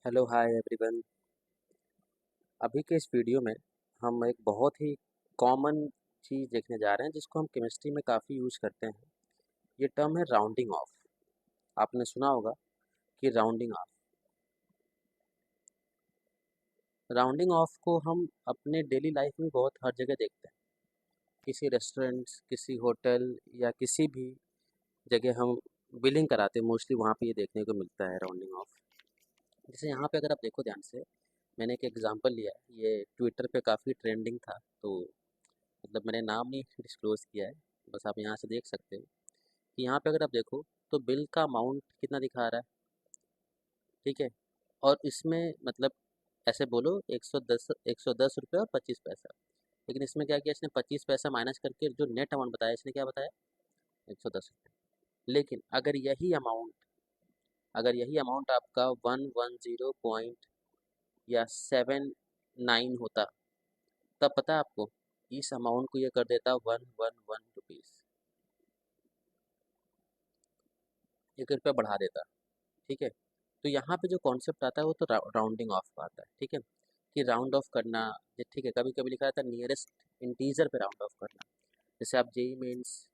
Hello hi everyone. अभी के इस वीडियो में हम एक बहुत ही कॉमन चीज़ देखने जा रहे हैं जिसको हम केमिस्ट्री में काफ़ी यूज़ करते हैं। ये टर्म है राउंडिंग ऑफ। आपने सुना होगा कि राउंडिंग ऑफ। राउंडिंग ऑफ को हम अपने डेली लाइफ में बहुत हर जगह देखते हैं। किसी रेस्टोरेंट्स, किसी होटल या किसी भी जगह हम बिलिंग कराते हैं, मोस्टली वहाँ पे ये देखने को मिलता है राउंडिंग ऑफ। जैसे यहाँ पे अगर आप देखो ध्यान से, मैंने एक एग्जांपल लिया है। ये ट्विटर पे काफ़ी ट्रेंडिंग था, तो मतलब मैंने नाम नहीं डिस्क्लोज़ किया है, बस आप यहाँ से देख सकते हो कि यहाँ पे अगर आप देखो तो बिल का अमाउंट कितना दिखा रहा है, ठीक है। और इसमें मतलब ऐसे बोलो 110 रुपये और 25 पैसा। लेकिन इसमें क्या किया इसने, 25 पैसा माइनस करके जो नेट अमाउंट बताया इसने क्या बताया, 110 रुपये। लेकिन अगर यही अमाउंट आपका 110 पॉइंट या 79 होता, तब पता है आपको इस अमाउंट को ये कर देता 111 रुपीज़, 1 रुपया बढ़ा देता, ठीक है। तो यहाँ पे जो कॉन्सेप्ट आता है वो तो राउंडिंग ऑफ का आता है, ठीक है, कि राउंड ऑफ करना। ठीक है, कभी कभी लिखा रहता है नियरेस्ट इंटीजर पे राउंड ऑफ करना। जैसे आप जेई मेंस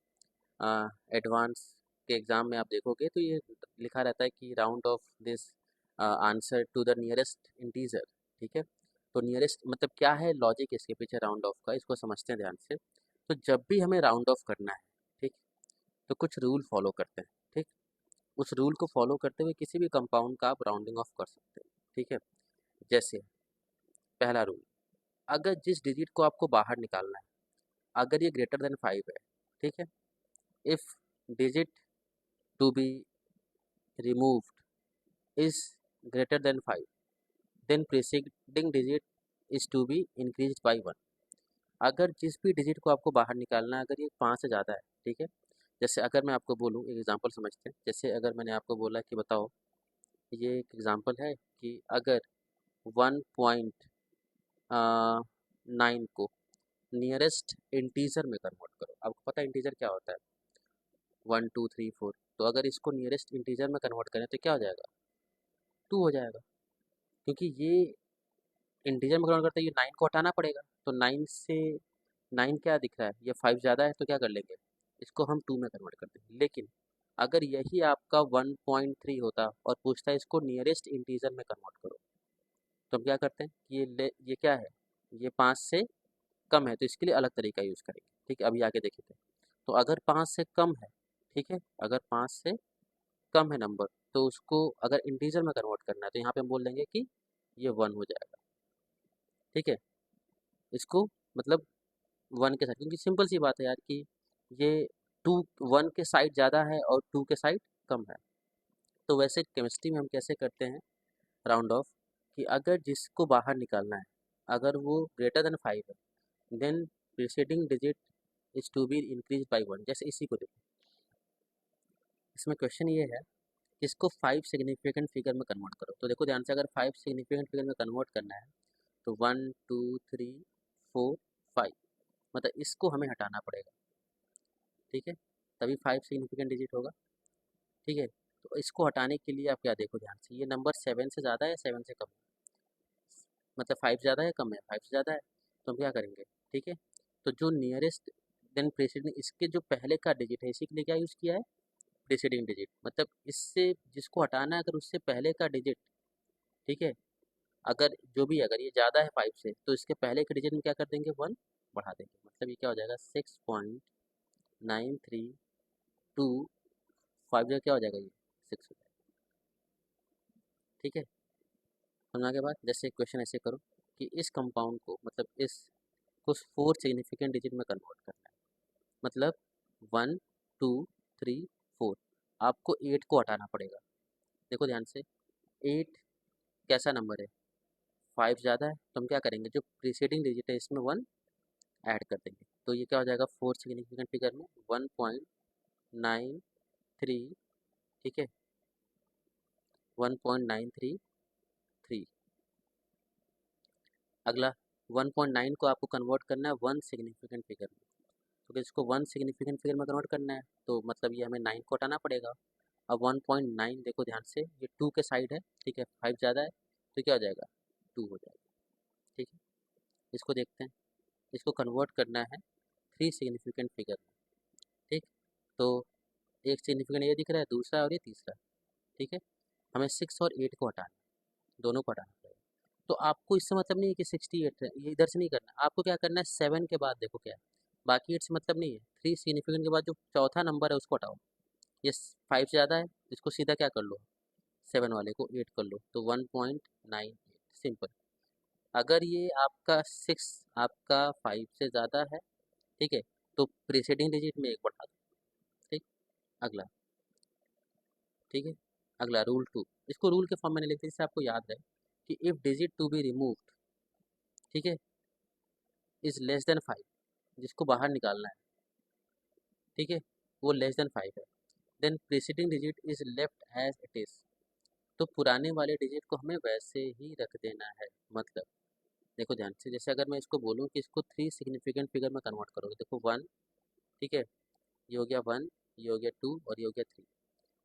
एडवांस के एग्ज़ाम में आप देखोगे तो ये लिखा रहता है कि round off this answer to the nearest integer, ठीक है। तो नियरेस्ट मतलब क्या है, लॉजिक इसके पीछे राउंड ऑफ का, इसको समझते हैं ध्यान से। तो जब भी हमें राउंड ऑफ करना है, ठीक, तो कुछ रूल फॉलो करते हैं, ठीक। उस रूल को फॉलो करते हुए किसी भी कंपाउंड का आप राउंडिंग ऑफ कर सकते हैं, ठीक है। जैसे पहला रूल, अगर जिस डिजिट को आपको बाहर निकालना है, अगर ये ग्रेटर देन 5 है, ठीक है, if digit to be removed is greater than 5, then preceding digit is to be increased by 1। अगर जिस भी डिजिट को आपको बाहर निकालना है, अगर ये 5 से ज़्यादा है, ठीक है। जैसे अगर मैं आपको बोलूँ, एक एग्जांपल समझते हैं। जैसे अगर मैंने आपको बोला कि बताओ, ये एक एग्जांपल है कि अगर 1.9 को नियरेस्ट इंटीजर में कन्वर्ट करो। आपको पता है इंटीजर क्या होता है, 1 2 3 4। तो अगर इसको नियरेस्ट इंटीजर में कन्वर्ट करें तो क्या हो जाएगा, 2 हो जाएगा। क्योंकि ये इंटीजर में कन्वर्ट करते हैं, ये 9 को हटाना पड़ेगा। तो 9 से 9 क्या दिख रहा है, ये 5 ज़्यादा है, तो क्या कर लेंगे, इसको हम 2 में कन्वर्ट कर देंगे। लेकिन अगर यही आपका 1.3 होता और पूछता है इसको नियरेस्ट इंटीजर में कन्वर्ट करो, तो हम क्या करते हैं, ये क्या है, ये 5 से कम है, तो इसके लिए अलग तरीका यूज़ करेंगे, ठीक है। अभी आगे देखेंगे। तो अगर 5 से कम है, ठीक है, अगर 5 से कम है नंबर, तो उसको अगर इंटीजर में कन्वर्ट करना है तो यहाँ पे हम बोल देंगे कि ये 1 हो जाएगा, ठीक है। इसको मतलब 1 के साथ, क्योंकि सिंपल सी बात है यार कि ये 2 1 के साइड ज़्यादा है और 2 के साइड कम है। तो वैसे केमिस्ट्री में हम कैसे करते हैं राउंड ऑफ, कि अगर जिसको बाहर निकालना है, अगर वो ग्रेटर देन 5 है, then preceding digit is to be increase by 1। जैसे इसी को देखो, इसमें क्वेश्चन ये है कि इसको 5 सिग्निफिकेंट फिगर में कन्वर्ट करो। तो देखो ध्यान से, अगर 5 सिग्निफिकेंट फिगर में कन्वर्ट करना है तो 1 2 3 4 5, मतलब इसको हमें हटाना पड़ेगा, ठीक है, तभी 5 सिग्निफिकेंट डिजिट होगा, ठीक है। तो इसको हटाने के लिए आप क्या देखो ध्यान से, ये नंबर 7 से ज़्यादा है या 7 से कम है, मतलब 5 ज़्यादा है कम है, 5 से ज़्यादा है, तो हम क्या करेंगे, ठीक है। तो जो नियरेस्ट देन प्रीसीडिंग, इसके जो पहले का डिजिट है, इसी के लिए क्या यूज़ किया है, प्रीसीडिंग डिजिट। मतलब इससे जिसको हटाना है, अगर उससे पहले का डिजिट, ठीक है, अगर जो भी अगर ये ज़्यादा है 5 से, तो इसके पहले के डिजिट में क्या कर देंगे, 1 बढ़ा देंगे। मतलब ये क्या हो जाएगा, 6.9325 जो क्या हो जाएगा, ये 6 हो जाएगा, ठीक है। समझा के बाद जैसे क्वेश्चन ऐसे करो कि इस कंपाउंड को, मतलब इस कुछ 4 सिग्निफिकेंट डिजिट में कन्वर्ट करना है, मतलब 1 2 3 4। आपको 8 को हटाना पड़ेगा। देखो ध्यान से, 8 कैसा नंबर है, 5 ज़्यादा है, तो हम क्या करेंगे, जो प्रीसीडिंग डिजिट है इसमें 1 ऐड कर देंगे। तो ये क्या हो जाएगा, 4 सिग्निफिकेंट फिगर में 1.93, ठीक है, 1.933। अगला 1.9 को आपको कन्वर्ट करना है 1 सिग्निफिकेंट फिगर में। तो इसको 1 सिग्निफिकेंट फिगर में कन्वर्ट करना है, तो मतलब ये हमें 9 को हटाना पड़ेगा। अब 1.9 देखो ध्यान से, ये 2 के साइड है, ठीक है, 5 ज़्यादा है, तो क्या हो जाएगा, 2 हो जाएगा। ठीक है, इसको देखते हैं। इसको कन्वर्ट करना है 3 सिग्निफिकेंट फिगर में। ठीक, तो एक सिग्निफिकेंट ये दिख रहा है, दूसरा और ये तीसरा। ठीक है, हमें 6 और 8 को हटाना है, दोनों को हटाना पड़ेगा। तो आपको इससे मतलब नहीं है कि 68 है, ये इधर से नहीं करना, आपको क्या करना है 7 के बाद देखो क्या है, बाकी 8 से मतलब नहीं है, 3 सिग्निफिकेंट के बाद जो चौथा नंबर है उसको हटाओ। ये 5 से ज़्यादा है, इसको सीधा क्या कर लो, 7 वाले को 8 कर लो, तो 1.98। सिंपल। अगर ये आपका 6 आपका 5 से ज़्यादा है, ठीक है, तो प्रीसीडिंग डिजिट में एक बढ़ा दो। ठीक, अगला। ठीक है, अगला रूल 2, इसको रूल के फॉर्म में नहीं लिखते, इससे आपको याद रहे कि if digit to be removed, ठीक है, इज़ लेस देन 5, जिसको बाहर निकालना है, ठीक है, वो लेस देन 5 है, then preceding digit is left as it is, तो पुराने वाले डिजिट को हमें वैसे ही रख देना है। मतलब देखो ध्यान से, जैसे अगर मैं इसको बोलूँ कि इसको 3 सिग्निफिकेंट फिगर में कन्वर्ट करोगे, देखो 1, ठीक है, ये हो गया 1, ये हो गया 2 और ये हो गया 3,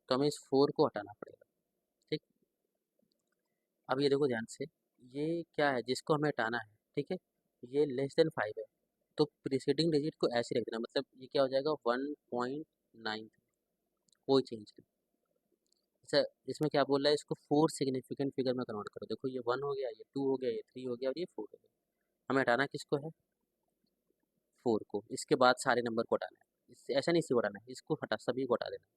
तो हमें इस 4 को हटाना पड़ेगा। ठीक, अब ये देखो ध्यान से, ये क्या है जिसको हमें हटाना है, ठीक है, ये लेस देन 5 है, तो प्रीसीडिंग डिजिट को ऐसे रख देना, मतलब ये क्या हो जाएगा 1.9, कोई चेंज नहीं। अच्छा, इसमें क्या बोल रहा है, इसको 4 सिग्निफिकेंट फिगर में कन्वर्ट करो, देखो ये 1 हो गया, ये 2 हो गया, ये 3 हो गया और ये 4 हो गया। हमें हटाना किसको है, 4 को, इसके बाद सारे नंबर को हटाना है, इससे ऐसा नहीं इसी को हटाना है, इसको हटा, सभी को हटा देना है।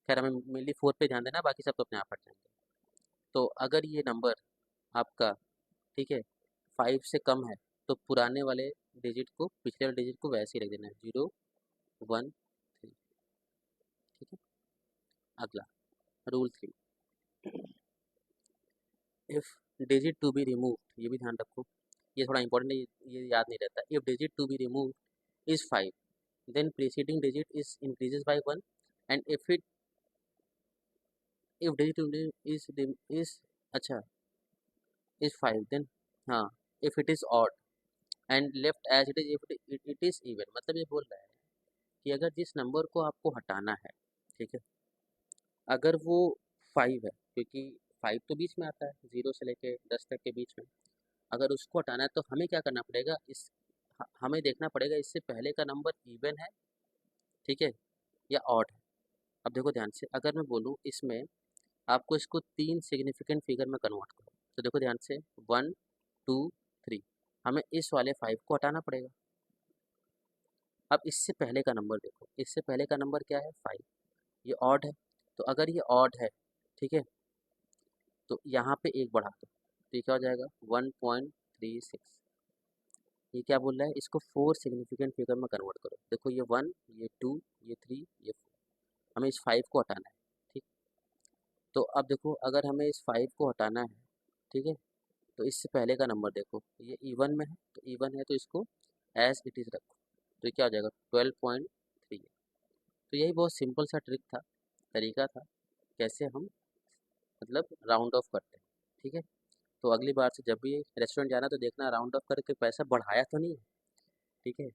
खैर हमें मेनली 4 पे ध्यान देना है, बाकी सब तो अपने आप हट जाएंगे। तो अगर ये नंबर आपका, ठीक है, 5 से कम है, तो पुराने वाले डिजिट को, पिछले वाले डिजिट को वैसे ही रख देना है, 0 1 3। ठीक है, अगला rule 3, if digit to be removed, ये भी ध्यान रखो, ये थोड़ा इंपॉर्टेंट है, ये याद नहीं रहता। If digit to be removed is 5, then preceding digit is increases by 1, and if digit to be is अच्छा इज 5, देन हाँ, if it is odd and left as it is, if it is even, मतलब ये बोल रहा है कि अगर जिस नंबर को आपको हटाना है, ठीक है, अगर वो 5 है, क्योंकि 5 तो बीच में आता है 0 से लेके 10 तक के बीच में, अगर उसको हटाना है तो हमें क्या करना पड़ेगा, हमें देखना पड़ेगा इससे पहले का नंबर इवन है, ठीक है, या ऑड है। अब देखो ध्यान से, अगर मैं बोलूँ इसमें आपको इसको 3 सिग्निफिकेंट फिगर में कन्वर्ट करो, तो देखो ध्यान से 1 2 3, हमें इस वाले 5 को हटाना पड़ेगा। अब इससे पहले का नंबर देखो, इससे पहले का नंबर क्या है, 5, ये ऑड है, तो अगर ये ऑड है, ठीक है, तो यहाँ पे एक बढ़ा दो, तो ये क्या हो जाएगा 1.36। ये क्या बोल रहा है, इसको 4 सिग्निफिकेंट फिगर में कन्वर्ट करो, देखो ये 1, ये 2, ये 3, ये 4, हमें इस 5 को हटाना है। ठीक, तो अब देखो अगर हमें इस 5 को हटाना है, ठीक है, तो इससे पहले का नंबर देखो, ये इवन में है, तो इवन है तो इसको एज इट इज़ रखो, तो ये क्या हो जाएगा 12.3। तो यही बहुत सिंपल सा ट्रिक था, तरीका था, कैसे हम मतलब राउंड ऑफ करते हैं। ठीक है, तो अगली बार से जब भी रेस्टोरेंट जाना तो देखना राउंड ऑफ करके पैसा बढ़ाया तो नहीं है। ठीक है।